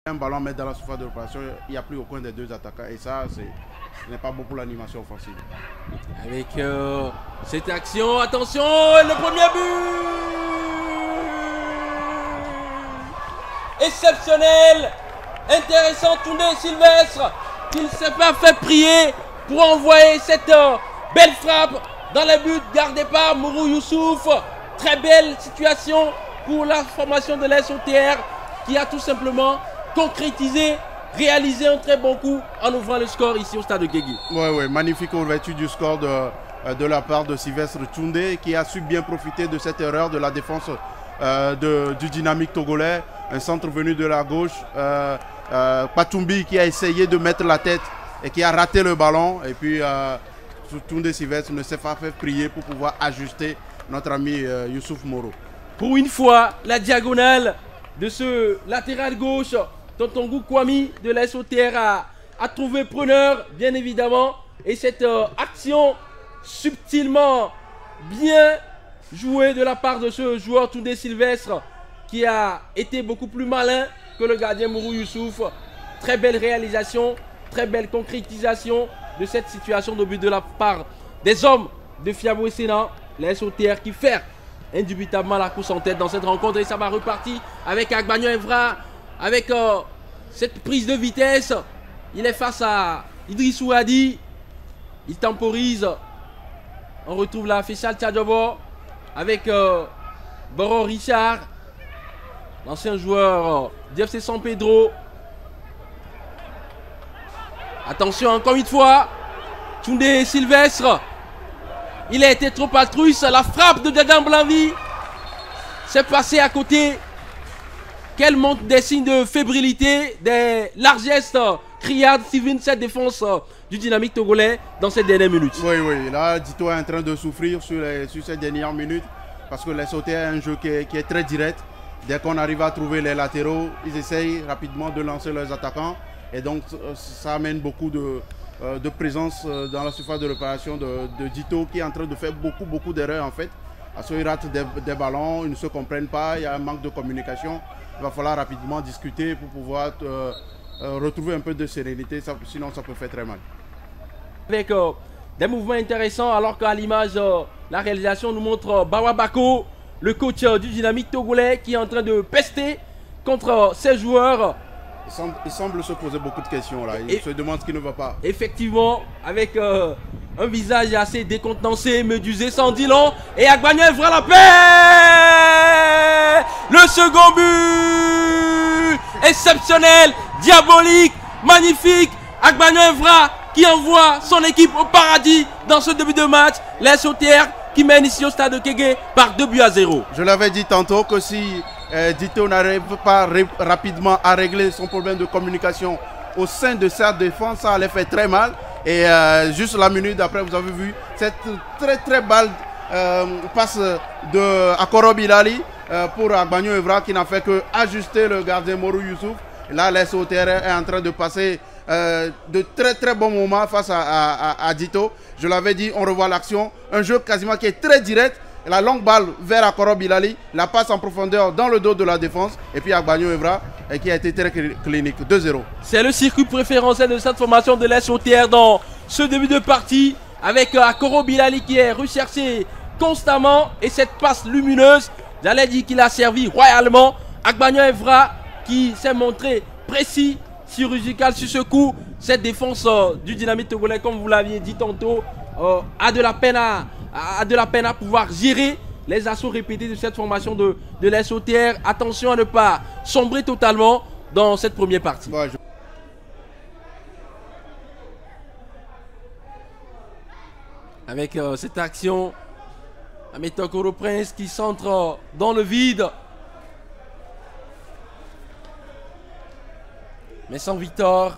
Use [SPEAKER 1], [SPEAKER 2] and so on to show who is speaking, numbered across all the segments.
[SPEAKER 1] Un ballon met dans la surface de réparation, il n'y a plus aucun des deux attaquants. Et ça, ce n'est pas bon pour l'animation offensive.
[SPEAKER 2] Avec cette action, attention, le premier but exceptionnel, intéressant, Toundé Sylvestre, qui ne s'est pas fait prier pour envoyer cette belle frappe dans le but gardé par Mourou Youssouf. Très belle situation pour la formation de l'SOTR qui a tout simplement concrétisé, réalisé un très bon coup en ouvrant le score ici au stade de Guégué.
[SPEAKER 1] Oui, magnifique ouverture du score de la part de Sylvestre Toundé qui a su bien profiter de cette erreur de la défense du dynamique togolais. Un centre venu de la gauche, Patumbi qui a essayé de mettre la tête et qui a raté le ballon. Et puis Toundé Sylvestre ne s'est pas fait prier pour pouvoir ajuster notre ami Youssouf Moro.
[SPEAKER 2] Pour une fois, la diagonale de ce latéral gauche, Tonton Kwami de la SOTR a trouvé preneur, bien évidemment. Et cette action subtilement bien jouée de la part de ce joueur Toundé Sylvestre qui a été beaucoup plus malin que le gardien Mourou Youssouf. Très belle réalisation, très belle concrétisation de cette situation de but de la part des hommes de Fiabo et Sénan. La SOTR qui fait indubitablement la course en tête dans cette rencontre. Et ça va repartir avec Agbagnon Evra, avec cette prise de vitesse. Il est face à Idrissou Hadi. Il temporise. On retrouve la Fessal Tchadjobo avec Boro Richard, l'ancien joueur d'FC San Pedro. Attention encore une fois, Toundé Sylvestre. Il a été trop altruiste. La frappe de Dadan Blanvi s'est passée à côté. Quel montre des signes de fébrilité, des largesses criardes Steven, cette défense du dynamique togolais dans ces dernières minutes.
[SPEAKER 1] Oui, là Dito est en train de souffrir sur ces dernières minutes parce que les sautés est un jeu qui est très direct. Dès qu'on arrive à trouver les latéraux, ils essayent rapidement de lancer leurs attaquants et donc ça amène beaucoup de présence dans la surface de réparation de Dito qui est en train de faire beaucoup d'erreurs en fait. Parce qu'ils ratent des ballons, ils ne se comprennent pas, il y a un manque de communication. Il va falloir rapidement discuter pour pouvoir retrouver un peu de sérénité, sinon ça peut faire très mal.
[SPEAKER 2] Avec des mouvements intéressants, alors qu'à l'image, la réalisation nous montre Bawa Bako, le coach du dynamique togolais qui est en train de pester contre ses joueurs.
[SPEAKER 1] Il semble se poser beaucoup de questions là, il se demande ce qui ne va pas.
[SPEAKER 2] Effectivement, avec un visage assez décontenancé, médusé, sans dire long, et Agbagnon Evra la paix. Le second but exceptionnel, diabolique, magnifique. Agbagnon Evra qui envoie son équipe au paradis dans ce début de match. Les SOTR qui mène ici au stade de Kégué par 2-0.
[SPEAKER 1] Je l'avais dit tantôt que si Dito n'arrive pas rapidement à régler son problème de communication au sein de sa défense, ça allait faire très mal. Et juste la minute d'après, vous avez vu cette très balle passe de Akoro Bilali pour Agbagnon Evra qui n'a fait que ajuster le gardien Mourou Youssouf. Là, les SOTR est en train de passer de très bons moments face à Dito. Je l'avais dit, on revoit l'action. Un jeu quasiment qui est très direct. La longue balle vers Akoro Bilali, la passe en profondeur dans le dos de la défense. Et puis Agbagnon Evra qui a été très clinique. 2-0.
[SPEAKER 2] C'est le circuit préférentiel de cette formation de l'SOTR dans ce début de partie. Avec Akoro Bilali qui est recherché constamment. Et cette passe lumineuse, j'allais dire qu'il a servi royalement. Agbagnon Evra qui s'est montré précis, chirurgical sur ce coup. Cette défense du dynamique togolais, comme vous l'aviez dit tantôt, a de la peine à pouvoir gérer les assauts répétés de cette formation de l'SOTR. Attention à ne pas sombrer totalement dans cette première partie.
[SPEAKER 1] Ouais,
[SPEAKER 2] Avec cette action, Ametokoro Prince qui centre dans le vide. Mais sans Victor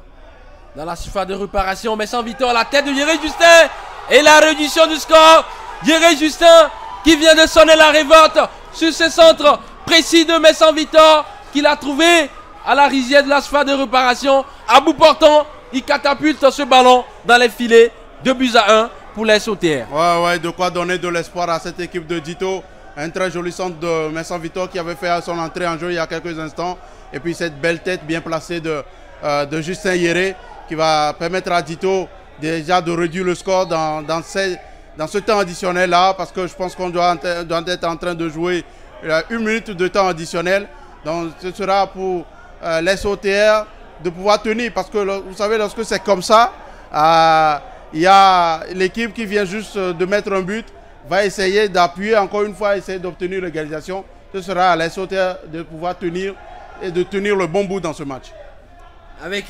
[SPEAKER 2] dans la surface de réparation. Mais sans Victor, la tête de Yéré Justin. Et la réduction du score. Yéré Justin qui vient de sonner la révolte sur ce centre précis de Messan Victor qu'il a trouvé à la rizière de la surface de réparation. À bout portant, il catapulte ce ballon dans les filets. 2-1 pour les SOTR.
[SPEAKER 1] Ouais, de quoi donner de l'espoir à cette équipe de Dito. Un très joli centre de Messan Victor qui avait fait son entrée en jeu il y a quelques instants. Et puis cette belle tête bien placée de Justin Yéré qui va permettre à Dito déjà de réduire le score dans ce temps additionnel-là, parce que je pense qu'on doit être en train de jouer 1 minute de temps additionnel. Donc ce sera pour l'SOTR de pouvoir tenir, parce que vous savez, lorsque c'est comme ça, il y a l'équipe qui vient juste de mettre un but, va essayer d'appuyer encore une fois, essayer d'obtenir l'égalisation. Ce sera à l'SOTR de pouvoir tenir et de tenir le bon bout dans ce match.
[SPEAKER 2] Avec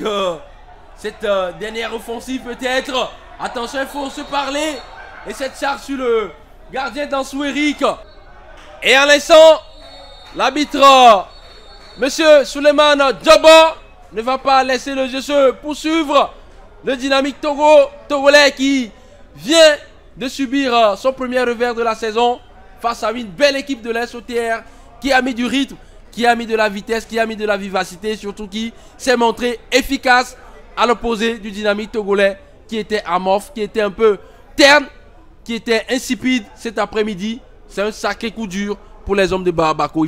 [SPEAKER 2] cette dernière offensive peut-être, attention, il faut se parler. Et cette charge sur le gardien d'Ansou Eric. Et en laissant l'arbitre, Monsieur Suleiman Djaba, ne va pas laisser le jeu se poursuivre. Le dynamique togolais qui vient de subir son premier revers de la saison face à une belle équipe de l'SOTR qui a mis du rythme, qui a mis de la vitesse, qui a mis de la vivacité, surtout qui s'est montré efficace à l'opposé du dynamique togolais qui était amorphe, qui était un peu terne, qui était insipide cet après-midi. C'est un sacré coup dur pour les hommes de Bamako.